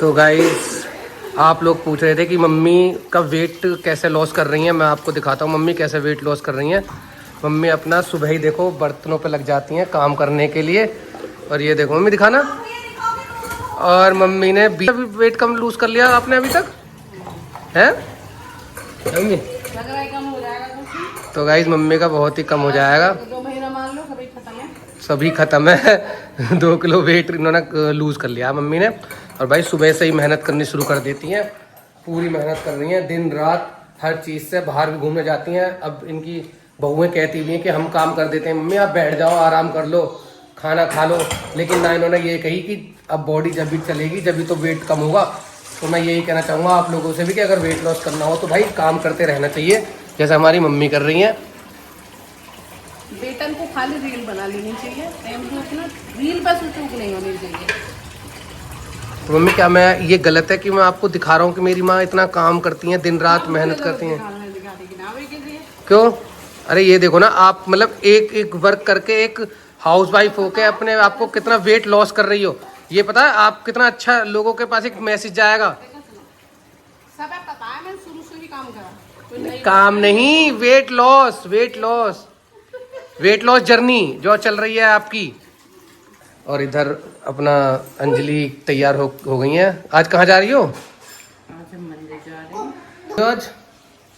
तो गाइस आप लोग पूछ रहे थे कि मम्मी का वेट कैसे लॉस कर रही हैं। मैं आपको दिखाता हूँ मम्मी कैसे वेट लॉस कर रही हैं। मम्मी अपना सुबह ही देखो बर्तनों पे लग जाती हैं काम करने के लिए। और ये देखो मम्मी दिखाना। और मम्मी ने वेट कम लूज कर लिया आपने अभी तक है मम्मी? तो गाइस मम्मी का बहुत ही कम हो जाएगा। 2 महीना मान लो सभी खत्म है 2 किलो वेट इन्होंने लूज कर लिया मम्मी ने। और भाई सुबह से ही मेहनत करनी शुरू कर देती हैं, पूरी मेहनत कर रही हैं दिन रात हर चीज़ से। बाहर भी घूमने जाती हैं। अब इनकी बहुएं कहती हुई हैं कि हम काम कर देते हैं, मम्मी आप बैठ जाओ आराम कर लो खाना खा लो। लेकिन ना इन्होंने ये कही कि अब बॉडी जब भी चलेगी जब भी तो वेट कम होगा। तो मैं यही कहना चाहूँगा आप लोगों से भी कि अगर वेट लॉस करना हो तो भाई काम करते रहना चाहिए जैसे हमारी मम्मी कर रही हैं। बेटन को खाली रील बना लेनी चाहिए, रील बस चूक नहीं होनी चाहिए। तो मम्मी क्या मैं ये गलत है कि मैं आपको दिखा रहा हूँ कि मेरी माँ इतना काम करती हैं दिन रात मेहनत करती हैं? क्यों? अरे ये देखो ना आप मतलब एक एक वर्क करके एक हाउसवाइफ होके अपने आप को कितना वेट लॉस कर रही हो। ये पता है आप कितना अच्छा लोगों के पास एक मैसेज जाएगा। सब पता है मैं शुरू से ही काम करा। काम नहीं weight loss weight loss journey जो चल रही है आपकी। और इधर अपना अंजलि तैयार हो गई हैं। आज कहाँ जा रही हो? आज हम मंदिर जा रहे हैं। आज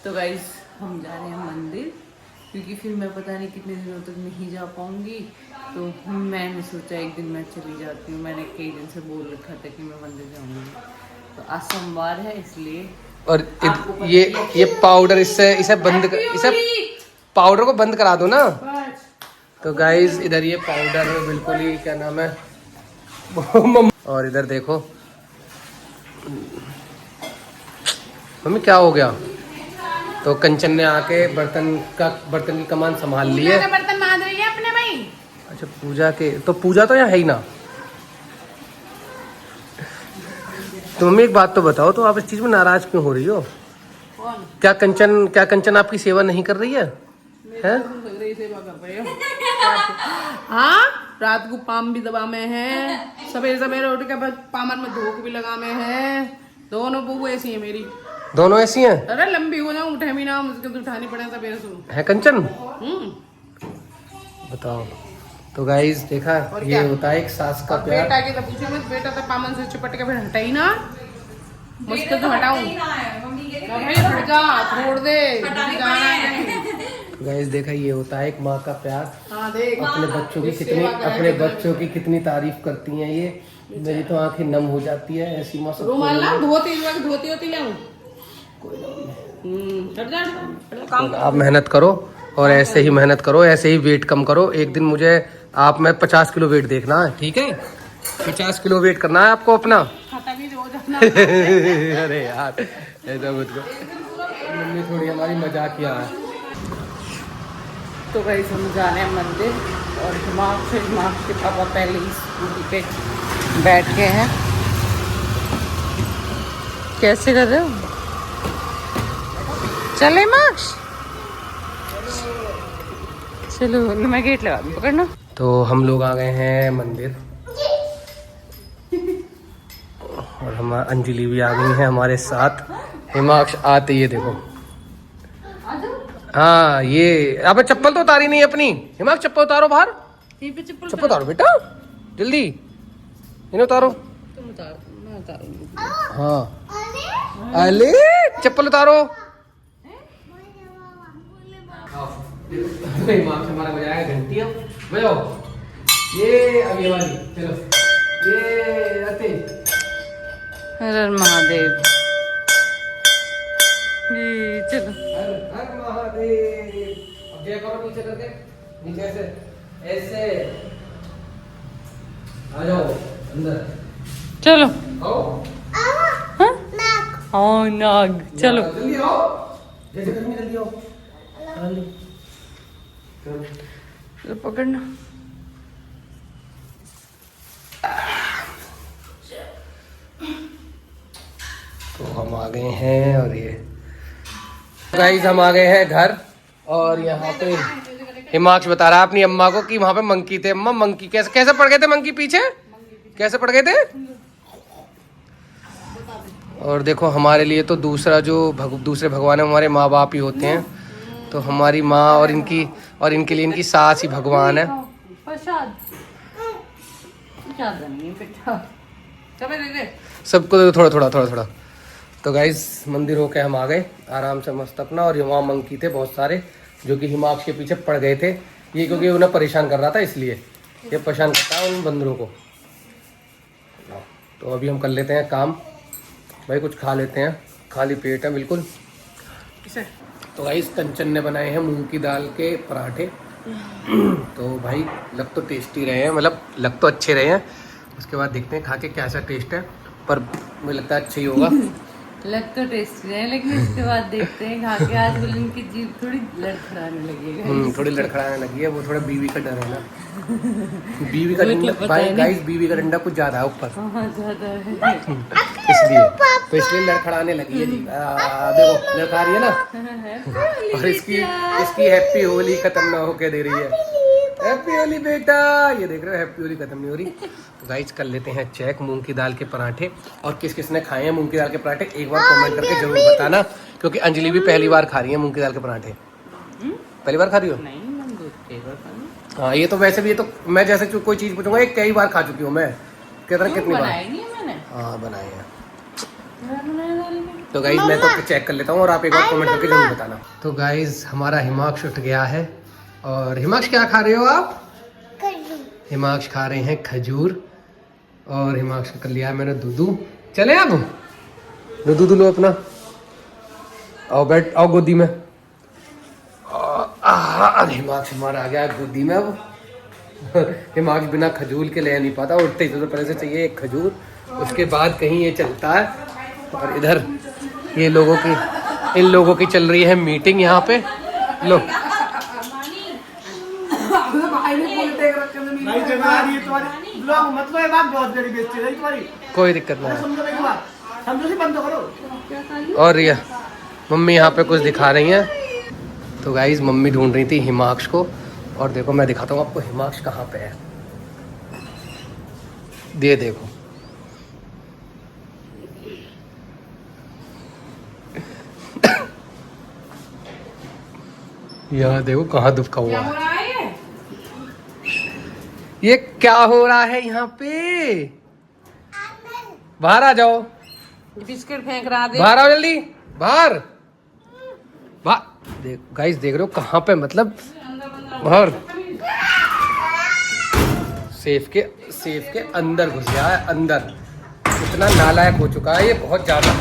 तो गाइस हम जा रहे हैं मंदिर क्योंकि फिर मैं पता नहीं कितने दिनों तक नहीं जा पाऊंगी। तो मैंने सोचा एक दिन मैं चली जाती हूँ। मैंने कई दिन से बोल रखा था कि मैं मंदिर जाऊंगी। तो आज सोमवार है इसलिए। और ये पाउडर इसे पाउडर को बंद करा दो ना। तो गाइज इधर ये पाउडर बिल्कुल ही क्या नाम है और इधर देखो मम्मी क्या हो गया। तो कंचन ने आके बर्तन की कमान संभाल ली है। बर्तन मांज रही है अपने भाई। अच्छा पूजा तो यहाँ है ही ना। तो मम्मी एक बात तो बताओ तो आप इस चीज में नाराज क्यों हो रही हो? कौन? क्या कंचन आपकी सेवा नहीं कर रही है? हैं? सेवा कर रहे हो? हाँ रात को पाम भी दबा में है, सवेरे उठ के पामर में धोख भी लगा में है। दोनों बहू ऐसी है मेरी। दोनों ऐसी हैं? अरे लंबी हो जाऊं उठे भी ना मुझको तो उठानी पड़े सवेरे से। है कंचन? बताओ। तो गाइस देखा ये होता है एक सास का प्यार। बेटा की तो पूछो मत, बेटा तो पामन से चिपट के फिर हटा ही ना। मुझको तो हटाऊं हट जा छोड़ दे। गाइस देखा ये होता है एक माँ का प्यार। हाँ, देख अपने बच्चों की कितनी तारीफ करती हैं ये। मेरी तो आंखें नम हो जाती है ऐसी माँ। रुमाल ना धोती होती ले आप मेहनत करो और ऐसे ही मेहनत करो, ऐसे ही वेट कम करो। एक दिन मुझे आप में 50 किलो वेट देखना है, ठीक है? 50 किलो वेट करना है आपको अपना। अरे यार ऐसा मत करो, मम्मी थोड़ी हमारी मजाकिया है। तो भाई हम जा रहे हैं मंदिर और हिमांश के पापा पहले ही स्कूटी पे बैठ के हैं। कैसे कर रहे हो? चले मार्क्स चलो मैं गेट लगा दूँ पकड़ना। तो हम लोग आ गए हैं मंदिर और हम अंजलि भी आ गई है हमारे साथ। हिमाक्ष आते ये देखो। हाँ ये अब चप्पल तो उतारी नहीं अपनी। हिमाक्ष चप्पल उतारो बाहर। चप्पल उतारो बेटा जल्दी इन्हें उतारो। हाँ अले चप्पल उतारो। हिमाक्ष हमारा बजाएगा घंटियां बजाओ। ये अब ये वाली चलो ये आते। हर महादेव चलो। हर महादेव। अब जय करो नीचे करके, नीचे ऐसे आ जाओ अंदर चलो। आओ हाँ नाग चलो जल्दी आओ। जैसे करेंगे जल्दी आओ। चलो पकड़ना। तो हम आ गए हैं और ये गाइस हम आ गए हैं घर। और यहाँ पे हिमाक्ष बता रहा है अपनी अम्मा को कि वहां पे मंकी थे। अम्मा मंकी कैसे पड़ गए थे? मंकी पीछे कैसे पड़ गए थे? और देखो हमारे लिए तो दूसरा जो दूसरे भगवान है हमारे माँ बाप ही होते हैं। तो हमारी माँ और इनके लिए इनकी सास ही भगवान है। प्रसाद ज्यादा नहीं है बेटा, चलो दे दे सबको तो थोड़ा। तो गाइज मंदिर होके हम आ गए आराम से मस्त अपना। और वहाँ मंकी थे बहुत सारे जो कि हिमाक्ष के पीछे पड़ गए थे। ये क्योंकि उन्हें परेशान कर रहा था इसलिए ये परेशान करता है उन बंदरों को। तो अभी हम कर लेते हैं काम भाई, कुछ खा लेते हैं, खाली पेट है बिल्कुल। तो गाइस कंचन ने बनाए हैं मूंग की दाल के पराठे। तो भाई लग तो टेस्टी रहे हैं, मतलब लग तो अच्छे रहे हैं। उसके बाद देखते हैं खा के कैसा टेस्ट है, पर मुझे लगता है अच्छा ही होगा। लग तो टेस्टी है लेकिन इसके बाद देखते हैं खा के। आज बोले इनकी जीभ थोड़ी लड़खड़ाने लगी है। थोड़ी लड़खड़ाने लगी है, वो थोड़ा बीवी का डर है ना। बीवी का डंडा भाई गाइस, बीवी का डंडा कुछ ज्यादा है ऊपर। हाँ ज्यादा है इसलिए लड़खड़ाने लगी है जी। देखो लड़खा रही है ना। और इसकी हैप्पी होली खत्म ना होके दे रही है। हैप्पी होली बेटा, ये देख रहे हो हैप्पी होली खत्म नहीं हो रही। तो गाइस कर लेते हैं चेक मूंग की दाल के पराठे। और किस किस ने खाए हैं मूंग की दाल के पराठे एक बार कमेंट करके जरूर बताना, क्योंकि अंजलि भी पहली बार खा रही है मूंग की दाल के पराठे। पहली बार खा रही हो? नहीं, मैं कई बार खा लूं। हाँ ये तो वैसे भी, ये तो मैं जैसे कोई चीज पूछूंगा ये कई बार खा चुकी हूँ मैं। कितनी बार बनाई नहीं है मैंने। हाँ बनाए हैं। तो गाइज मैं तो चेक कर लेता हूँ और आप एक बार कमेंट करके जरूर बताना। तो गाइज हमारा हिमाक्ष उठ गया है। और हिमाक्ष क्या खा रहे हो आप? हिमाक्ष खा रहे हैं खजूर। और हिमाक्ष कर लिया है मैंने दूधू। चले अब दूधू लो अपना, आओ बैठ, आओ गोदी में। हिमाक्ष हमारा आ गया गोदी में। अब हिमाक्ष बिना खजूर के ले नहीं पाता, उठते ही तो पहले से चाहिए एक खजूर, उसके बाद कहीं ये चलता है। और इधर ये इन लोगों की चल रही है मीटिंग यहाँ पे। लो कोई दिक्कत नहीं। और रिया मम्मी यहाँ पे कुछ दिखा रही हैं। तो गाइज मम्मी ढूंढ रही थी हिमाक्ष को। और देखो मैं दिखाता हूँ आपको हिमाक्ष कहाँ पे है। ये देखो यहाँ देखो कहाँ दुबका हुआ है। ये क्या हो रहा है यहाँ पे? बाहर आ जाओ, बिस्किट फेंक रहा है। बाहर आओ जल्दी, बाहर देख गाइस, देख रहे हो कहाँ पे, मतलब बाहर सेफ के अंदर घुस गया है। अंदर इतना नालायक हो चुका है ये, बहुत ज्यादा।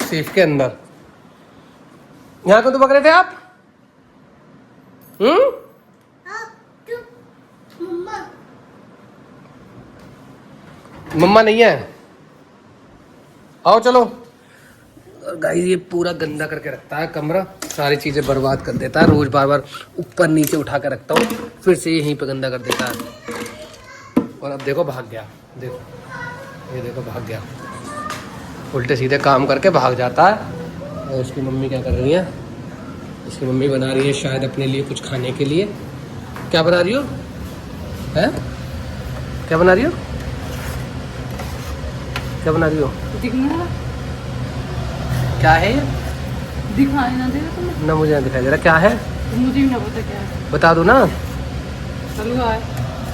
सेफ के अंदर यहाँ क्यों तो पकड़े थे आप? मम्मा नहीं है, आओ चलो। गाइस ये पूरा गंदा करके रखता है कमरा, सारी चीजें बर्बाद कर देता है। रोज बार बार ऊपर नीचे उठा कर रखता हूँ, फिर से यहीं पे गंदा कर देता है। और अब देखो भाग गया, देखो ये देखो भाग गया, उल्टे सीधे काम करके भाग जाता है। और उसकी मम्मी क्या कर रही है? उसकी मम्मी बना रही है शायद अपने लिए कुछ खाने के लिए। क्या बना रही हो? है क्या बना रही हो? क्या बना रही हो? दिखना क्या है ये? दिखाई ना दे रहा तुम्हें? ना मुझे नहीं दिखाई दे रहा। क्या है? मुझे भी ना पता क्या है। बता दो ना। हलवा है।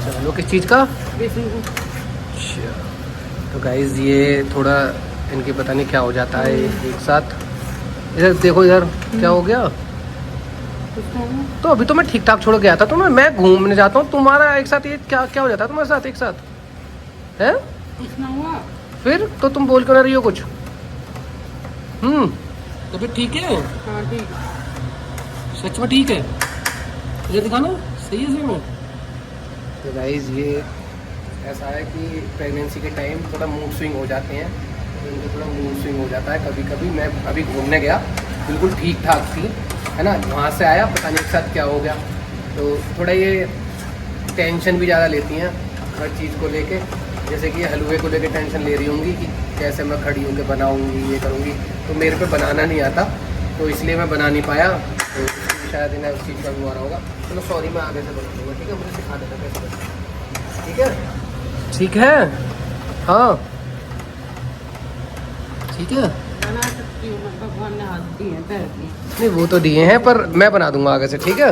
चलो किस चीज़ का? बेसन का। अच्छा तो गाइज ये थोड़ा इनकी पता नहीं क्या हो जाता है एक साथ। इधर देखो, इधर क्या हो गया? तो अभी तो मैं ठीक ठाक छोड़ गया था। तो मैं घूमने जाता हूँ, तुम्हारा एक साथ ये क्या क्या हो जाता है तुम्हारे साथ एक साथ है? फिर तो तुम बोल कर रही हो कुछ। तो फिर ठीक है। हाँ ठीक, सच में ठीक है। ये दिखाना सही है, सही में। तो गाइज ये ऐसा है कि प्रेगनेंसी के टाइम थोड़ा मूड स्विंग हो जाते हैं, तो इनको थोड़ा मूड स्विंग हो जाता है कभी कभी। मैं अभी घूमने गया, बिल्कुल ठीक ठाक थी, है ना, वहाँ से आया पता नहीं एक साथ क्या हो गया। तो थोड़ा ये टेंशन भी ज़्यादा लेती हैं हर चीज़ को लेके। जैसे कि हलवे को लेके टेंशन ले रही होंगी कि कैसे मैं खड़ी होकर बनाऊँगी, ये करूँगी। तो मेरे पे बनाना नहीं आता, तो इसलिए मैं बना नहीं पाया। तो शायद इन्हें उस चीज़ का भी हो रहा होगा। चलो सॉरी, मैं आगे से बना दूँगा, ठीक है? मुझे सिखा देना कैसे, ठीक है? ठीक है हाँ ठीक है। बना सकती हूँ, मैं भगवान ने हाथ दिए हैं पैर दिए। नहीं वो तो दिए हैं पर मैं बना दूंगा आगे से, ठीक है।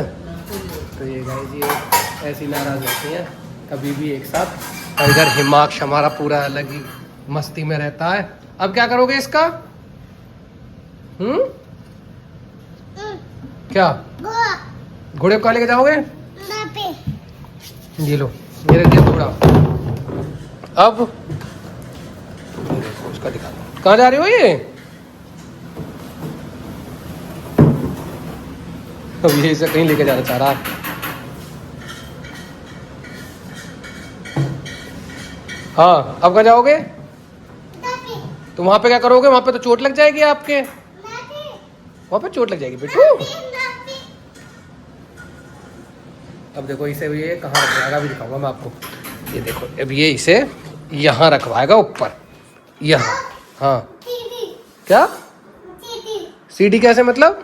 तो ये गाइस ये ऐसी नाराज रहती हैं कभी भी एक साथ। और इधर हिमाक्ष हमारा पूरा अलग ही मस्ती में रहता है। अब क्या करोगे इसका? क्या घोड़े को कहाँ लेके जाओगे? ये लो, ये रख दिया घोड़ा। अब देखो उसका दिखा, कहाँ जा रहे हो ये? अब ये इसे कहीं लेके जाना चाह रहा है। हाँ अब कहाँ जाओगे? तो वहां पे क्या करोगे? वहां पे तो चोट लग जाएगी आपके, वहां पे चोट लग जाएगी बेटू। अब देखो इसे ये कहाँ रखवाएगा अभी दिखाऊंगा मैं आपको। ये देखो अब ये इसे यहाँ रखवाएगा ऊपर, यहाँ। हाँ क्या सीढ़ी कैसे मतलब?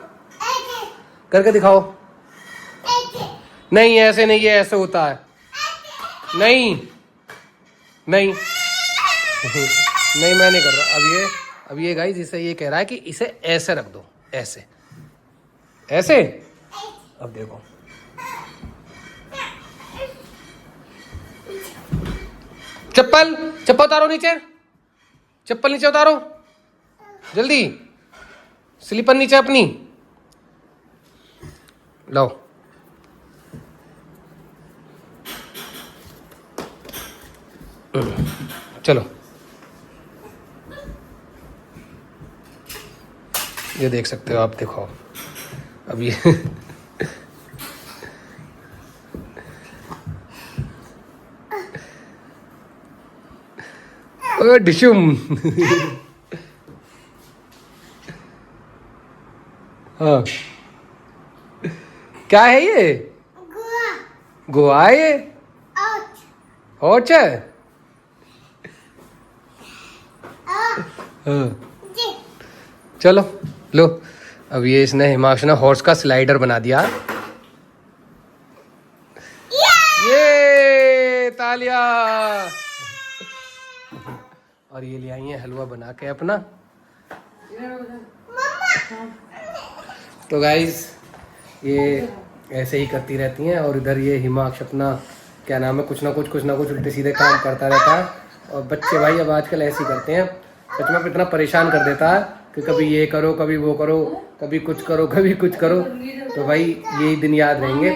करके दिखाओ। नहीं ऐसे नहीं, ये ऐसे होता है। नहीं नहीं नहीं मैं नहीं कर रहा। अब ये गाइस इसे ये कह रहा है कि इसे ऐसे रख दो, ऐसे ऐसे। अब देखो चप्पल चप्पल उतारो नीचे, चप्पल नीचे उतारो जल्दी, स्लीपर नीचे अपनी लो। चलो ये देख सकते हो आप, देखो अब ये ओ डिशुम हाँ क्या है ये? गोवा है ये? हॉर्च है? हाँ चलो लो। अब ये इसने हिमांशु ने हॉर्स का स्लाइडर बना दिया। ये तालिया। और ये ले आई है हलवा बना के अपना। तो गाइस ये ऐसे ही करती रहती हैं। और इधर ये हिमांशु अपना क्या नाम है, कुछ ना कुछ उल्टे सीधे काम करता रहता है। और बच्चे भाई अब आजकल ऐसे ही करते हैं, सच में इतना परेशान कर देता है कि कभी ये करो, कभी वो करो, कभी कुछ करो, कभी कुछ करो। तो भाई यही दिन याद रहेंगे।